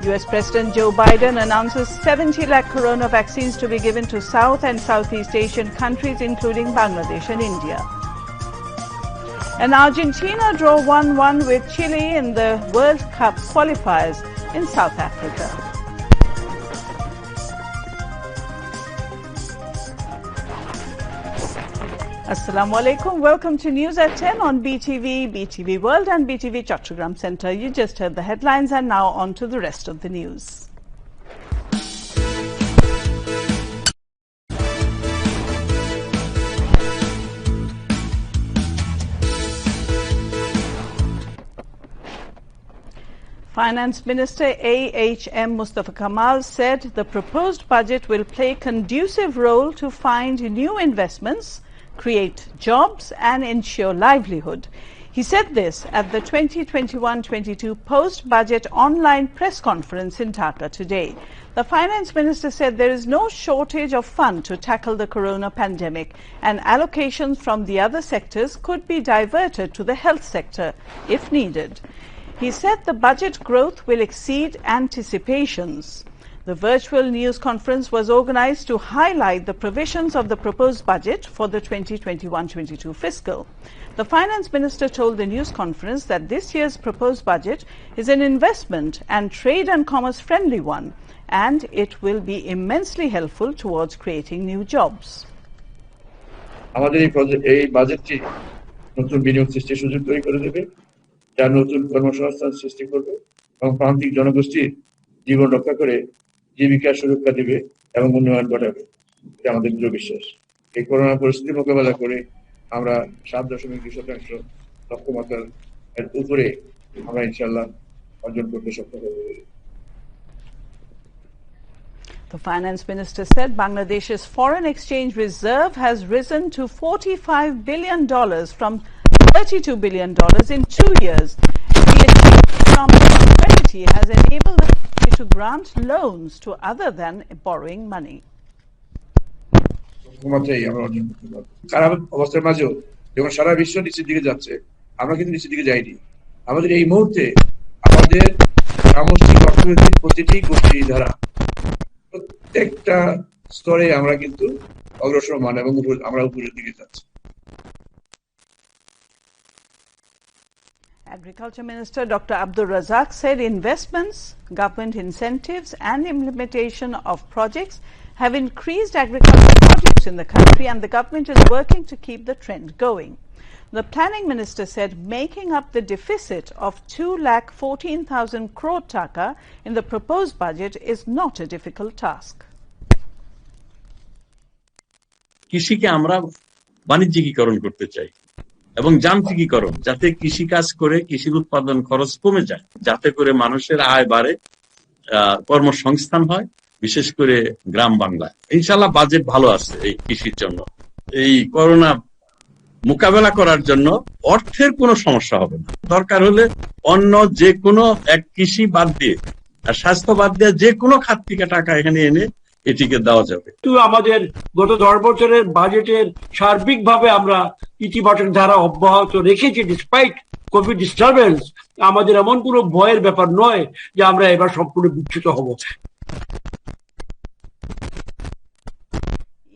US President Joe Biden announces 70 lakh corona vaccines to be given to South and Southeast Asian countries, including Bangladesh and India. And Argentina draw 1-1 with Chile in the World Cup qualifiers in South Africa. Assalamu alaikum. Welcome to News at 10 on BTV, BTV World and BTV Chattogram Centre. You just heard the headlines and now on to the rest of the news. Finance Minister A.H.M. Mustafa Kamal said the proposed budget will play a conducive role to find new investments, create jobs and ensure livelihood. He said this at the 2021-22 post-budget online press conference in Dhaka today. The Finance Minister said there is no shortage of funds to tackle the corona pandemic and allocations from the other sectors could be diverted to the health sector if needed. He said the budget growth will exceed anticipations. The virtual news conference was organized to highlight the provisions of the proposed budget for the 2021-22 fiscal. The Finance Minister told the news conference that this year's proposed budget is an investment and trade and commerce friendly one, and it will be immensely helpful towards creating new jobs. আমাদের এই বাজেটটি নতুন বিনিয়োগ সৃষ্টির সুযোগ তৈরি করে দেবে, যা নতুন কর্মসংস্থান সৃষ্টি করবে এবং প্রান্তিক জনগোষ্ঠীর জীবন রক্ষা করে জীবিকার সুরক্ষা দিবে এবং উন্নয়ন ঘটাবে। এটা আমাদের দৃঢ় বিশ্বাস। এই করোনা পরিস্থিতি মোকাবেলা করে আমরা 7.2% লক্ষ্যমাত্রার উপরে আমরা ইনশাআল্লাহ অর্জন করতে সক্ষম হব। The Finance Minister said Bangladesh's foreign exchange reserve has risen to $45 billion from $32 billion in 2 years. The achieved economic prosperity has enabled the country to grant loans to other than borrowing money. খারাপ অবস্থার মাঝেও যখন সারা বিশ্ব নিচের দিকে যাচ্ছে, আমরা কিন্তু নিচের দিকে যাইনি। আমাদের এই মুহূর্তে আমাদের সামষ্টিক অর্থনৈতিক প্রতিটি গোষ্ঠী ধারা প্রত্যেকটা স্তরে আমরা কিন্তু অগ্রসরমান এবং আমরা উপরের দিকে যাচ্ছি। Agriculture Minister Dr. Abdul Razak said investments, government incentives and implementation of projects have increased agricultural produce in the country and the government is working to keep the trend going. The Planning Minister said making up the deficit of 2,14,000 crore taka in the proposed budget is not a difficult task. কৃষিকে আমরা বাণিজ্যিকীকরণ করতে চাই এবং যান্ত্রিকীকরণ, যাতে কৃষি কাজ করে কৃষির উৎপাদন খরচ কমে যায়, যাতে করে মানুষের আয় বাড়ে, কর্মসংস্থান হয়, বিশেষ করে গ্রাম বাংলায়। ইনশাআল্লাহ বাজেট ভালো আছে এই কৃষির জন্য। এই করোনা মোকাবেলা করার জন্য অর্থের কোনো সমস্যা হবে না। দরকার হলে অন্য যে কোনো এক কৃষি বাদ দিয়ে আর স্বাস্থ্য বাদ দিয়ে যে কোনো খাত থেকে টাকা এখানে এনে এটিকে দেওয়া যাবে। আমাদের গত 10 বছরের বাজেটের সার্বিকভাবে আমরা ইতিবাচক ধারা অব্যাহত রেখেছি। ডিসপাইট কোভিড ডিস্টারবেন্স, আমাদের এমন কোনো ভয়ের ব্যাপার নয় যে আমরা এবার সম্পূর্ণ বিচ্যুত হব।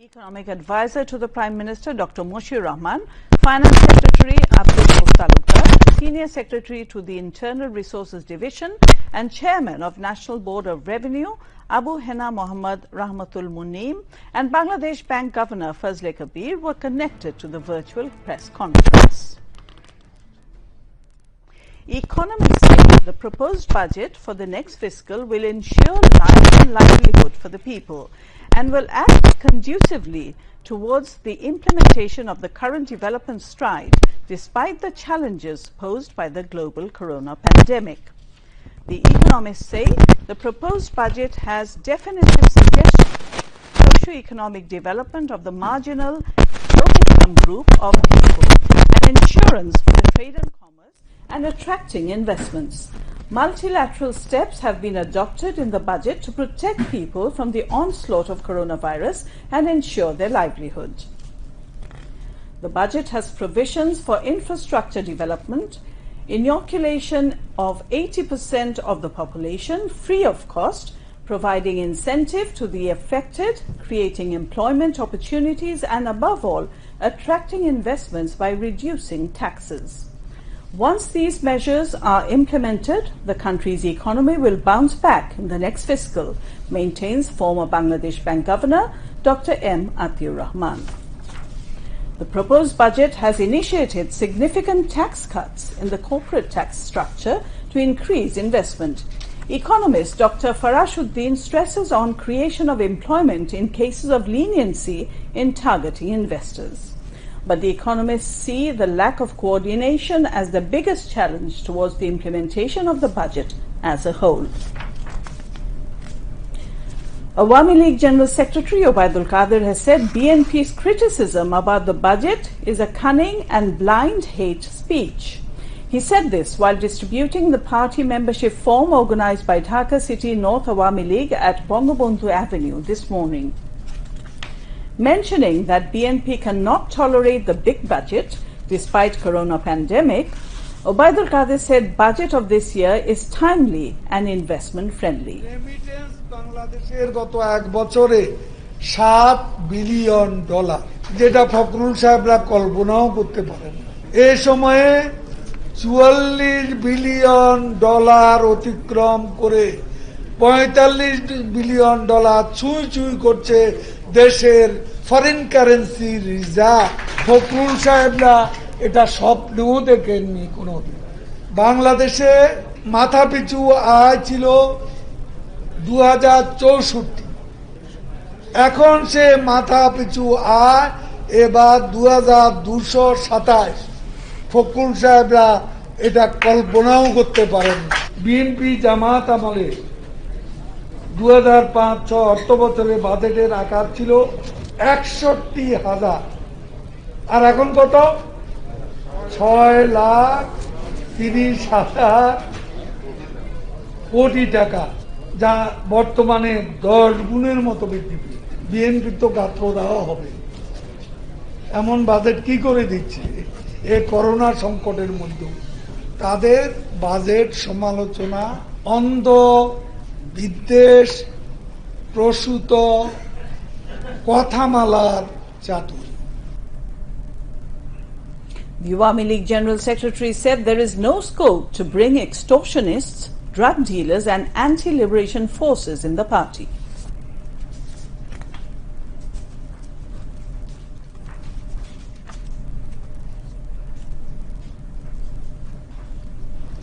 Economic Advisor to the Prime Minister Dr. Moshir Rahman, Finance Secretary Abdul Mustalukar, Senior Secretary to the Internal Resources Division and Chairman of National Board of Revenue Abu Hena Mohammad Rahmatul Muneem and Bangladesh Bank Governor Fazle Kabir were connected to the virtual press conference. Economists say the proposed budget for the next fiscal will ensure life and livelihood for the people and will act conducively towards the implementation of the current development stride despite the challenges posed by the global corona pandemic. The economists say the proposed budget has definitive suggestions for socio-economic development of the marginal low-income group of people and insurance for the trade and commerce and attracting investments. Multilateral steps have been adopted in the budget to protect people from the onslaught of coronavirus and ensure their livelihood. The budget has provisions for infrastructure development, inoculation of 80% of the population free of cost, providing incentive to the affected, creating employment opportunities, and above all, attracting investments by reducing taxes. Once these measures are implemented, the country's economy will bounce back in the next fiscal, maintains former Bangladesh Bank Governor Dr. M. Atiur Rahman. The proposed budget has initiated significant tax cuts in the corporate tax structure to increase investment. Economist Dr. Farashuddin stresses on creation of employment in cases of leniency in targeting investors. But the economists see the lack of coordination as the biggest challenge towards the implementation of the budget as a whole. Awami League General Secretary Obaidul Qadir has said BNP's criticism about the budget is a cunning and blind hate speech. He said this while distributing the party membership form organized by Dhaka City North Awami League at Bangabandhu Avenue this morning. Mentioning that BNP cannot tolerate the big budget despite corona pandemic, Obaidul Qadir said budget of this year is timely and investment friendly. বাংলাদেশের গত এক বছরে $7 billion, যেটা ফখরুল সাহেবরা কল্পনাও করতে পারেন। এই সময়ে $44 বিলিয়ন অতিক্রম করে $45 বিলিয়ন ছুঁই করছে দেশের ফরেন কারেন্সি রিজার্ভ। ফখরুল সাহেবরা এটা স্বপ্নেও দেখেননি কোনোদিন। বাংলাদেশে মাথাপিছু আয় ছিল 2064, এখন সে মাথা পিছু আয় এবার 2227। ফখরুল সাহেবরা এটা কল্পনাও করতে পারেন। বিএনপি জামাত আমলে 2005-06 অর্থ বছরের বাজেটের আকার ছিল 61,000, আর এখন কত? 6,30,000 কোটি টাকা, যা বর্তমানে 10 গুণের মতো বৃদ্ধি পেয়েছে। বিএনপি তো গাত্র দেওয়া হবে, এমন বাজেট কি করে দিচ্ছে এই করোনা সংকটের মধ্যে। তাদের বাজেট সমালোচনা অন্ধ বিদ্বেষ প্রসূত কথামালার Chatur. The Awami League General Secretary said there is no scope to bring extortionists, drug dealers and anti-liberation forces in the party.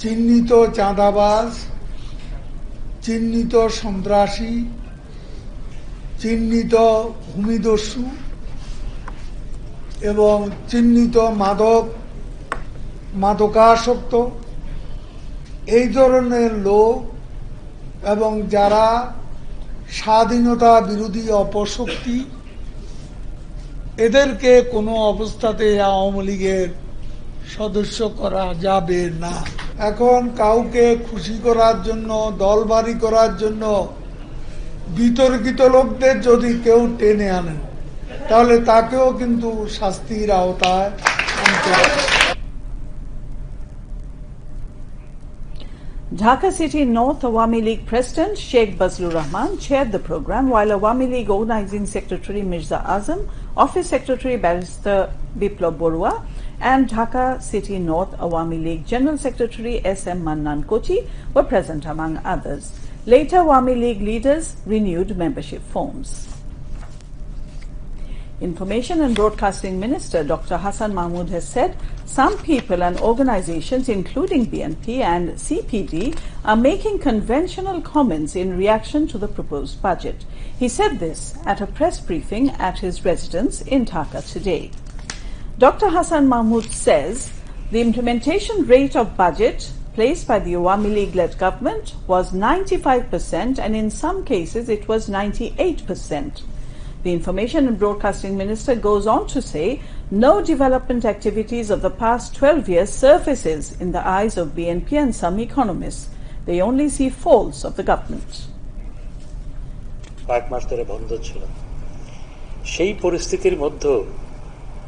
চিহ্নিত চাঁদাবাজ, চিহ্নিত সন্ত্রাসী, চিহ্নিত ভূমিদস্যু এবং চিহ্নিত মাদকাসক্ত এই ধরনের লোক এবং যারা স্বাধীনতা বিরোধী অপশক্তি, এদেরকে কোনো অবস্থাতে আওয়ামী লীগের সদস্য করা যাবে না। এখন কাউকে খুশি করার জন্য, দলবাড়ি করার জন্য বিতর্কিত লোকদের যদি কেউ টেনে আনেন, তাহলে তাকেও কিন্তু শাস্তির আওতায় আনতে হবে। Dhaka City North Awami League President Sheikh Bazlur Rahman chaired the program, while Awami League Organizing Secretary Mirza Azam, Office Secretary Barrister Biplab Borua and Dhaka City North Awami League General Secretary S.M. Mannan Kochi were present among others. Later, Awami League leaders renewed membership forms. Information and Broadcasting Minister Dr. Hassan Mahmood has said some people and organizations, including BNP and CPD, are making conventional comments in reaction to the proposed budget. He said this at a press briefing at his residence in Dhaka today. Dr. Hassan Mahmood says the implementation rate of budget placed by the Awami League-led government was 95%, and in some cases it was 98%. The Information and Broadcasting Minister goes on to say no development activities of the past 12 years surfaces in the eyes of BNP and some economists. They only see faults of the government. কয়েক মাস ধরে বন্ধ ছিল, সেই পরিস্থিতির মধ্যে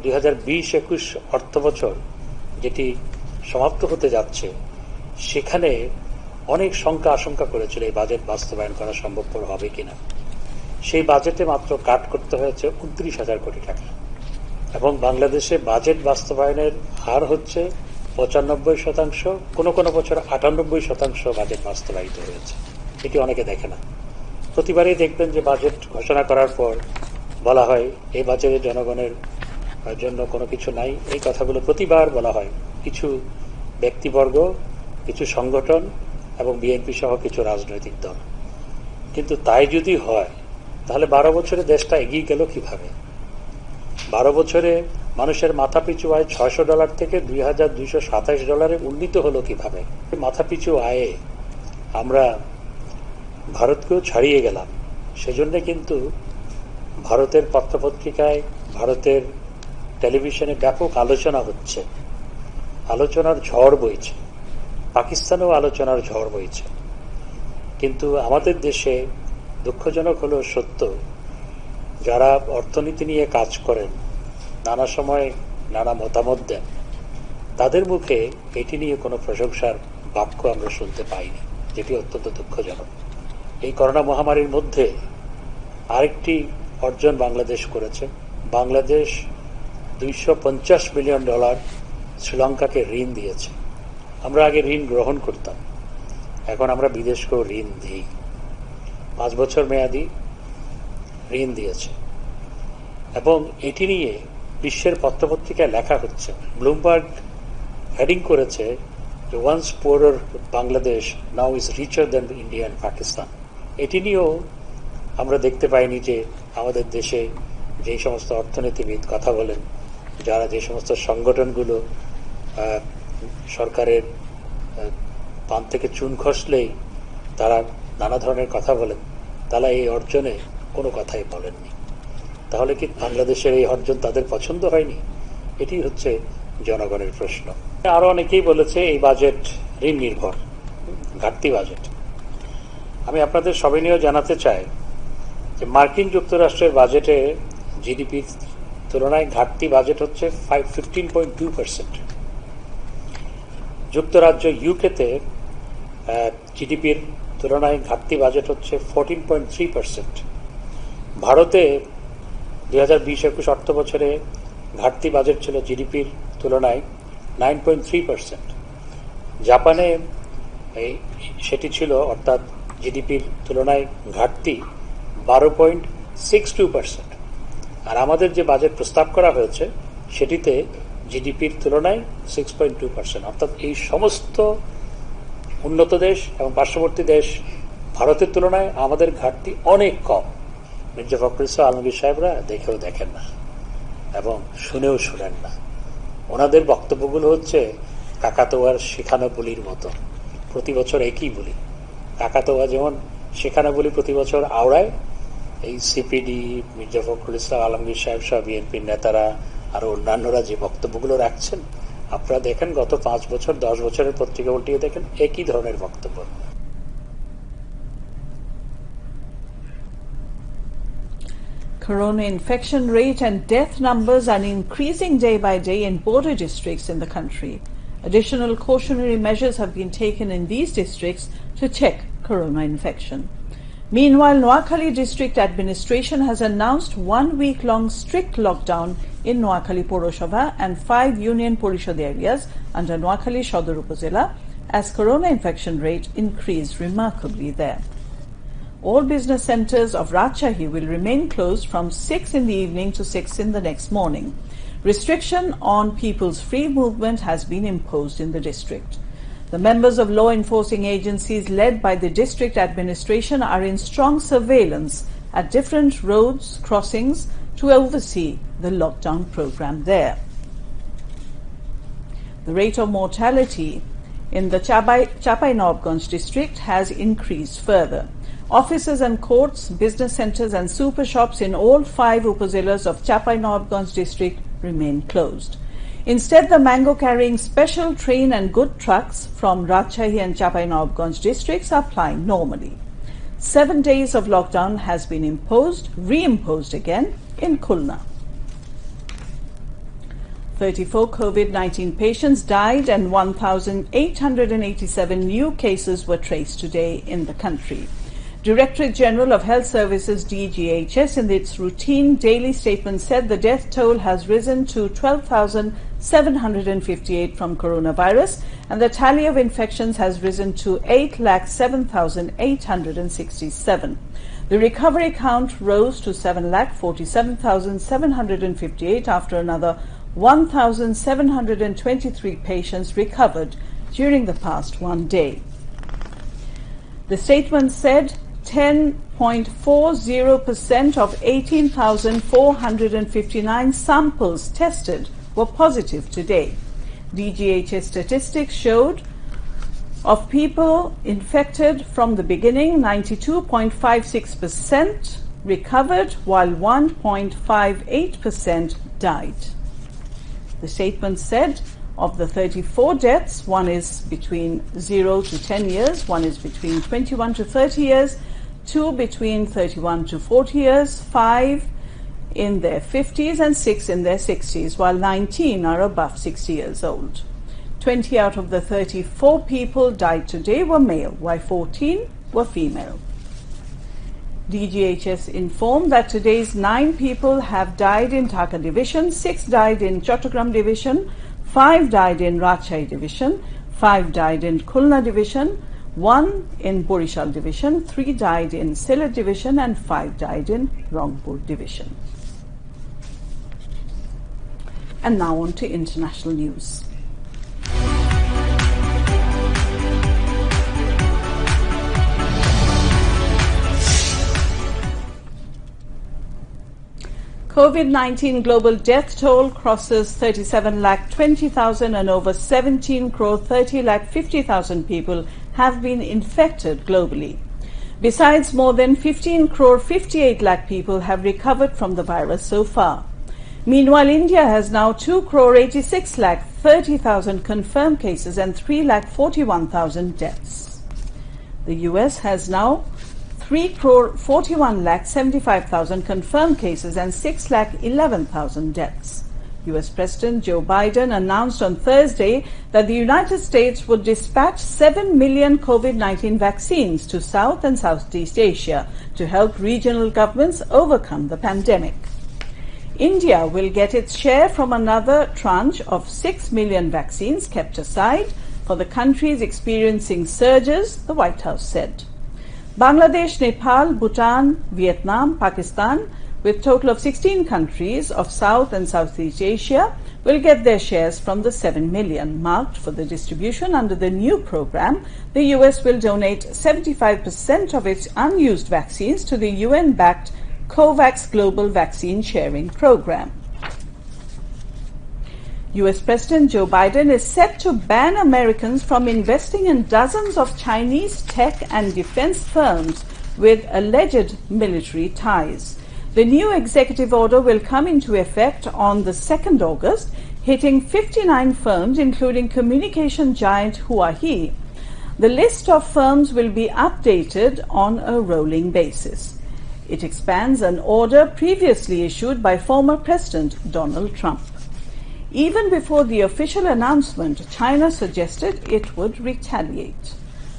2020-21 অর্থবছর যেটি সমাপ্ত হতে যাচ্ছে, সেখানে অনেক শঙ্কা আশঙ্কা করেছিল এই বাজেট বাস্তবায়ন করা সম্ভবপর হবে কিনা। সেই বাজেটে মাত্র কাট করতে হয়েছে 29,000 কোটি টাকা, এবং বাংলাদেশে বাজেট বাস্তবায়নের হার হচ্ছে 95%, কোনো কোনো বছর 98% বাজেট বাস্তবায়িত হয়েছে। এটি অনেকে দেখে না। প্রতিবারই দেখবেন যে বাজেট ঘোষণা করার পর বলা হয় এই বাজেটে জনগণের জন্য কোনো কিছু নাই। এই কথাগুলো প্রতিবার বলা হয় কিছু ব্যক্তিবর্গ, কিছু সংগঠন এবং বিএনপি সহ কিছু রাজনৈতিক দল। কিন্তু তাই যদি হয়, তাহলে 12 বছরে দেশটা এগিয়ে গেল কিভাবে? 12 বছরে মানুষের মাথাপিছু আয় $600 থেকে $2,227 উন্নীত হলো কিভাবে? মাথাপিছু আয়ে আমরা ভারতকেও ছাড়িয়ে গেলাম। সেজন্য কিন্তু ভারতের পত্রপত্রিকায়, ভারতের টেলিভিশনে ব্যাপক আলোচনা হচ্ছে, আলোচনার ঝড় বইছে, পাকিস্তানেও আলোচনার ঝড় বইছে। কিন্তু আমাদের দেশে দুঃখজনক হলো সত্য, যারা অর্থনীতি নিয়ে কাজ করেন, নানা সময় নানা মতামত দেন, তাদের মুখে এটি নিয়ে কোনো প্রশংসার বাক্য আমরা শুনতে পাইনি, যেটি অত্যন্ত দুঃখজনক। এই করোনা মহামারীর মধ্যে আরেকটি অর্জন বাংলাদেশ করেছে। বাংলাদেশ $250 বিলিয়ন শ্রীলঙ্কাকে ঋণ দিয়েছে। আমরা আগে ঋণ গ্রহণ করতাম, এখন আমরা বিদেশকেও ঋণ দিই। 5 বছর মেয়াদি ঋণ দিয়েছে, এবং এটি নিয়ে বিশ্বের পত্রপত্রিকায় লেখা হচ্ছে। ব্লুমবার্গ হেডিং করেছে যে once poorer Bangladesh now is richer than India and Pakistan. এটি নিয়েও আমরা দেখতে পাইনি যে আমাদের দেশে যে সমস্ত অর্থনীতিবিদ কথা বলেন, যারা যে সমস্ত সংগঠনগুলো সরকারের পান থেকে চুন খসলেই তারা নানা ধরনের কথা বলেন, তারা এই অর্জনে কোনো কথাই বলেননি। তাহলে কি বাংলাদেশের এই অর্জন তাদের পছন্দ হয়নি? এটি হচ্ছে জনগণের প্রশ্ন। আরো অনেকেই বলেছে এই বাজেট ঋণ নির্ভর, ঘাটতি বাজেট। আমি আপনাদের সবিনয় জানাতে চাই যে মার্কিন যুক্তরাষ্ট্রের বাজেটে জিডিপির তুলনায় ঘাটতি বাজেট হচ্ছে 15.2%। যুক্তরাজ্য ইউকেতে জিডিপির তুলনায় ঘাটতি বাজেট হচ্ছে 14.3%। ভারতে 2020-21 অর্থ বছরে ঘাটতি বাজেট ছিল জিডিপির তুলনায় 9.3%। জাপানে সেটি ছিল, অর্থাৎ জিডিপির তুলনায় ঘাটতি 12.62%। আর আমাদের যে বাজেট প্রস্তাব করা হয়েছে সেটিতে জিডিপির তুলনায় 6.2%। অর্থাৎ এই সমস্ত উন্নত দেশ এবং পার্শ্ববর্তী দেশ ভারতের তুলনায় আমাদের ঘাটতি অনেক কম। মির্জা ফখরুল ইসলাম আলমগীর সাহেবরা দেখেও দেখেন না এবং শুনেও শুনেন না। ওনাদের বক্তব্যগুলো হচ্ছে কাকাতোয়ার শেখানো বলির মতো, প্রতি বছর একই বলি। কাকাতোয়া যেমন শেখানো বলি প্রতি বছর আওড়ায়, এই সিপিডি, মির্জা ফখরুল ইসলাম আলমগীর সাহেব সহ বিএনপির নেতারা আরো অন্যান্যরা যে বক্তব্যগুলো রাখছেন, আপনারা দেখেন গত 5 বছর 10 বছরের পত্রিকা উল্টিয়ে দেখেন একই ধরনের বক্তব্য। Corona infection rate and death numbers are increasing day by day in border districts in the country. Additional cautionary measures have been taken in these districts to check corona infection. Meanwhile, Noakhali District Administration has announced 1-week-long strict lockdown in Noakhali Poroshobha and 5 Union Porishod areas under Noakhali Shodor Upazila as corona infection rate increased remarkably there. All business centres of Rajshahi will remain closed from 6 in the evening to 6 in the next morning. Restriction on people's free movement has been imposed in the district. The members of law enforcing agencies led by the district administration are in strong surveillance at different roads crossings to oversee the lockdown program there. The rate of mortality in the Chapai-Nabganj district has increased further. Offices and courts, business centres and super shops in all 5 upazilas of Chapai-Nabganj district remain closed. Instead, the mango-carrying special train and goods trucks from Rajshahi and Chapai-Nabganj districts are plying normally. 7 days of lockdown has been imposed, reimposed again in Khulna. 34 COVID-19 patients died and 1,887 new cases were traced today in the country. Directorate General of Health Services DGHS in its routine daily statement said the death toll has risen to 12,758 from coronavirus and the tally of infections has risen to 8,07,867. The recovery count rose to 7,47,758 after another 1,723 patients recovered during the past one day. The statement said 10.40% of 18,459 samples tested were positive today. DGHS statistics showed of people infected from the beginning, 92.56% recovered while 1.58% died. The statement said of the 34 deaths, one is between 0 to 10 years, one is between 21 to 30 years, 2 between 31 to 40 years, 5 in their 50s and 6 in their 60s, while 19 are above 60 years old. 20 out of the 34 people died today were male, while 14 were female. DGHS informed that today's 9 people have died in Dhaka Division, 6 died in Chattogram Division, 5 died in Rajshahi Division, 5 died in Khulna Division, 1 in Borishal Division, 3 died in Sylhet Division and 5 died in Rangpur Division. And now on to international news. COVID-19 global death toll crosses 37,20,000 and over 17 crore 30,50,000 people have been infected globally. Besides, more than 15 crore 58 lakh people have recovered from the virus so far. Meanwhile, India has now 2 crore 86 lakh 30,000 confirmed cases and 3 lakh 41,000 deaths. The US has now 3 crore 41 lakh 75,000 confirmed cases and 6 lakh 11,000 deaths. US President Joe Biden announced on Thursday that the United States would dispatch 7 million COVID-19 vaccines to South and Southeast Asia to help regional governments overcome the pandemic. India will get its share from another tranche of 6 million vaccines kept aside for the countries experiencing surges, the White House said. Bangladesh, Nepal, Bhutan, Vietnam, Pakistan, with a total of 16 countries of South and Southeast Asia, will get their shares from the 7 million marked for the distribution under the new program. The US will donate 75% of its unused vaccines to the UN-backed COVAX Global Vaccine Sharing Program. US President Joe Biden is set to ban Americans from investing in dozens of Chinese tech and defense firms with alleged military ties. The new executive order will come into effect on the 2nd August, hitting 59 firms, including communication giant Huawei. The list of firms will be updated on a rolling basis. It expands an order previously issued by former President Donald Trump. Even before the official announcement, China suggested it would retaliate.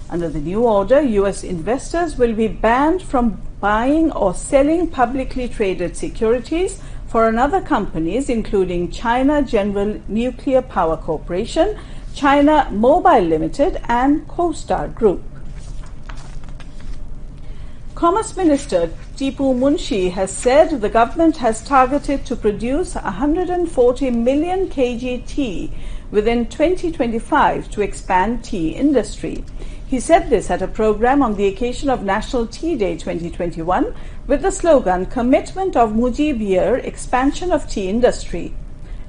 Under the new order, US investors will be banned from buying or selling publicly traded securities for other companies, including China General Nuclear Power Corporation, China Mobile Limited, and CoStar Group. Commerce Minister Tipu Munshi has said the government has targeted to produce 140 million kg tea within 2025 to expand tea industry. He said this at a program on the occasion of National Tea Day 2021 with the slogan "Commitment of Mujib Expansion of Tea Industry"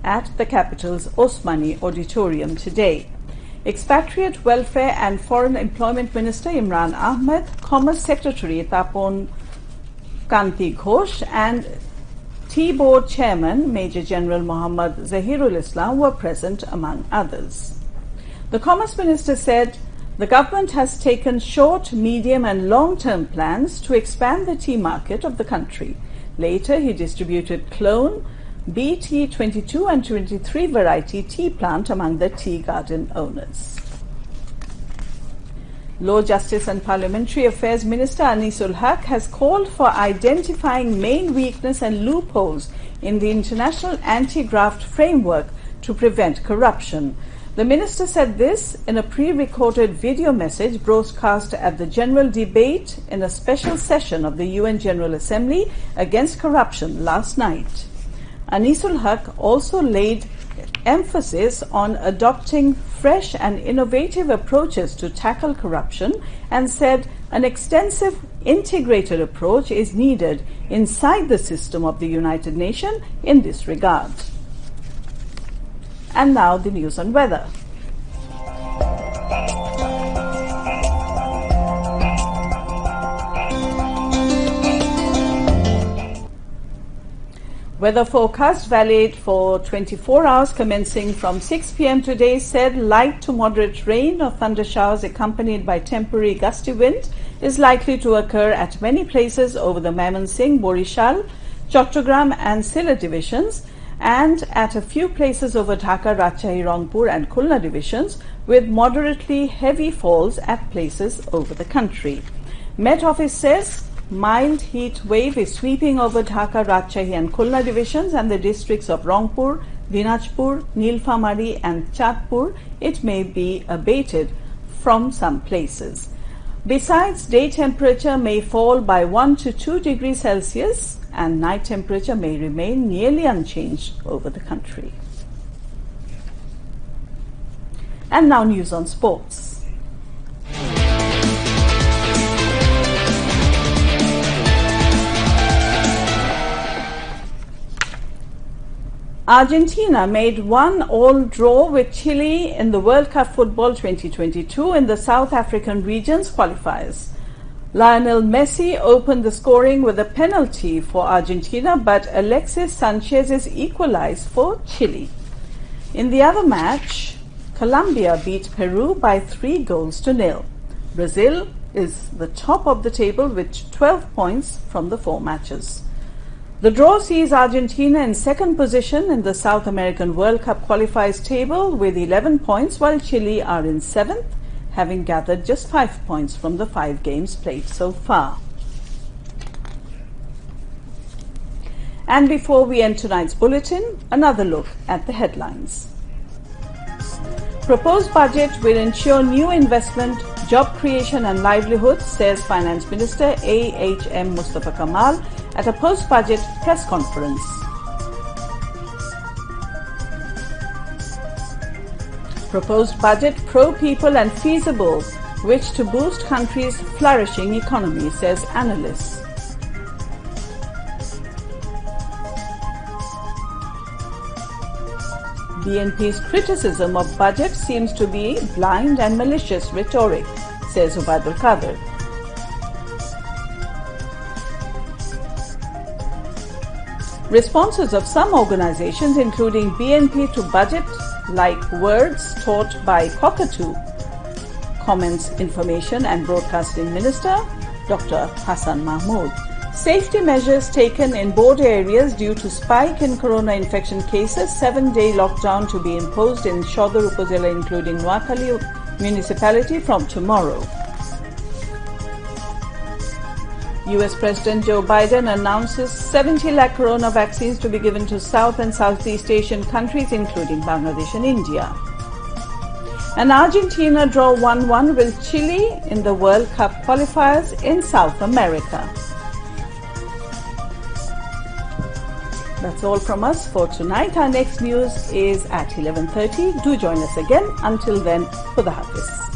at the capital's Osmani Auditorium today. Expatriate Welfare and Foreign Employment Minister Imran Ahmed, Commerce Secretary Tapon Kanti Ghosh and Tea Board Chairman Major General Muhammad Zahirul Islam were present among others. The Commerce Minister said the government has taken short, medium and long-term plans to expand the tea market of the country. Later, he distributed clone BT 22 and 23 variety tea plant among the tea garden owners. Law, Justice and Parliamentary Affairs Minister Anisul Haq has called for identifying main weakness and loopholes in the international anti-graft framework to prevent corruption. The minister said this in a pre-recorded video message broadcast at the general debate in a special session of the UN General Assembly against corruption last night. Anisul Haq also laid emphasis on adopting fresh and innovative approaches to tackle corruption and said an extensive integrated approach is needed inside the system of the United Nations in this regard. And now the news on weather. Weather forecast valid for 24 hours commencing from 6 p.m. today said light to moderate rain or thunder showers accompanied by temporary gusty wind is likely to occur at many places over the Mymensingh, Borishal, Chattogram and Sylhet divisions and at a few places over Dhaka, Rajshahi, Rangpur and Khulna divisions with moderately heavy falls at places over the country. Met Office says mild heat wave is sweeping over Dhaka, Rajshahi and Khulna divisions and the districts of Rangpur, Dinajpur, Nilphamari and Chatpur. It may be abated from some places. Besides, day temperature may fall by 1 to 2 degrees Celsius and night temperature may remain nearly unchanged over the country. And now news on sports. Argentina made 1-1 draw with Chile in the World Cup Football 2022 in the South African region's qualifiers. Lionel Messi opened the scoring with a penalty for Argentina, but Alexis Sanchez equalized for Chile. In the other match, Colombia beat Peru by 3-0. Brazil is the top of the table with 12 points from the 4 matches. The draw sees Argentina in second position in the South American World Cup qualifiers table with 11 points, while Chile are in 7th, having gathered just 5 points from the 5 games played so far. And before we end tonight's bulletin, another look at the headlines. Proposed budget will ensure new investment, job creation and livelihood, says Finance Minister A.H.M. Mustafa Kamal at a post-budget press conference. Proposed budget pro-people and feasible, which to boost country's flourishing economy, says analysts. BNP's criticism of budget seems to be blind and malicious rhetoric, says Ubaidul Qadir. Responses of some organizations, including BNP to budget, like words taught by cockatoo, comments Information and Broadcasting Minister Dr. Hassan Mahmood. Safety measures taken in border areas due to spike in corona infection cases, 7-day lockdown to be imposed in Shodor Upazila, including Noakhali municipality from tomorrow. US President Joe Biden announces 70 lakh corona vaccines to be given to South and Southeast Asian countries, including Bangladesh and India. And Argentina draw 1-1 with Chile in the World Cup qualifiers in South America. That's all from us for tonight. Our next news is at 11:30. Do join us again. Until then, Khuda Hafiz.